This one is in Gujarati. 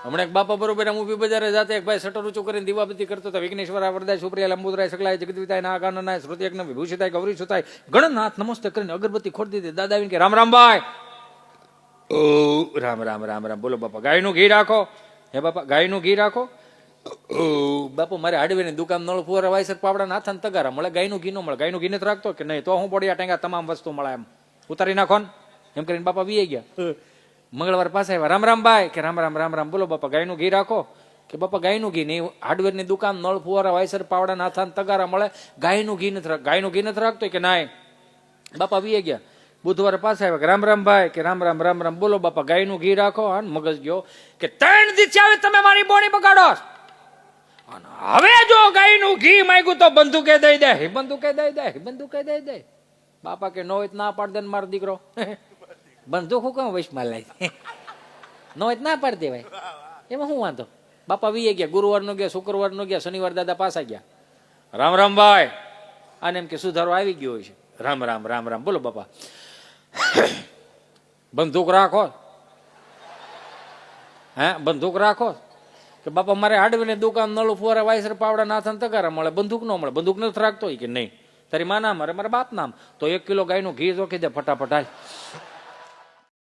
હમણાં એક બાપા બરોબર આમ ઊભી બજારે જાતે એક ભાઈ શટર ઊંચું કરીને દીવાબત્તી કરતો હતો. વિઘ્નેશ્વર વરદાય સુપ્રિયા લંબોદરાય સકલાય જગદવિતાય નાગાનનાય શ્રુતિ યજ્ઞ વિભૂષિતાય ગૌરી સુતાય ગણન હાથ નમસ્તે કરીને અગરબત્તી ખોટી દીધી. દાદા આવીને કે રામ રામ ભાઈ. ઓ રામ રામ રામ રામ. બોલો બાપા ગાયનું ઘી રાખો. હે બાપા ગાયનું ઘી રાખો. બાપુ મારે હાડવેની દુકાન નળ ફુવારા વાયસર પાવડા નાથા ને તગારા મળે. ગાયનું ઘી ન મળે. ગાયનું ઘી નથી રાખતો કે નહીં? તો હું બોડિયા ટેંગા તમામ વસ્તુ મળે. એમ ઉતારી નાખો ને એમ કરીને બાપા વી ગયા. મંગળવાર પાસે આવ્યા. રામ રામ ભાઈ કે રામ રામ રામ રામ. બોલો બાપા ગાયનું ઘી રાખો. કે બાપા ગાયનું ઘી નહીં. હાર્ડવેરની દુકાન નળ ફુવારા વાયસર પાવડા નાથા ને તગારા મળે. ગાયનું ઘી નથી ગાયનું ઘી નથી રાખતો કે નાય. બાપા વી ગયા. બુધવારે પાસે આવ્યા. રામ રામ ભાઈ કે રામ રામ રામ રામ. બોલો બાપા ગાયનું ઘી રાખો. હા મગજ ગયો કે 3 દિવસ આવે તમે મારી બોડી બગાડો. હવે જો ગાયનું ઘી માંગ્યું તો બંદૂકે દઈ દે. બંદૂકે દઈ દે. બંદૂકે દઈ દે. બાપા કે નો હોય ના પાડ દે મારો દીકરો. બંદૂક હું કેમ વૈશમાં લાવી? નો હોય ના પાડ દેવાય. એમાં શું વાંધો? બાપા વી ગયા. ગુરુવાર નો ગયા, શુક્રવાર નો ગયા, શનિવાર દાદા પાસા ગયા. રામ રામ ભાઈ. આને એમ કે સુધારો આવી ગયો છે. રામ રામ રામ રામ. બોલો બાપા બંદૂક રાખો. હે બંદૂક રાખો કે બાપા મારે હાડવેની દુકાન નળ ફુવારા વાયસર પાવડા નાથન તગારા મળે. બંદૂક ન મળે. બંદૂક નથી રાખતો કે નહીં? તારી મા નામ મારે મારા બાપ નામ. તો 1 કિલો ગાયનું ઘી જોખી દે ફટાફટ. હાલ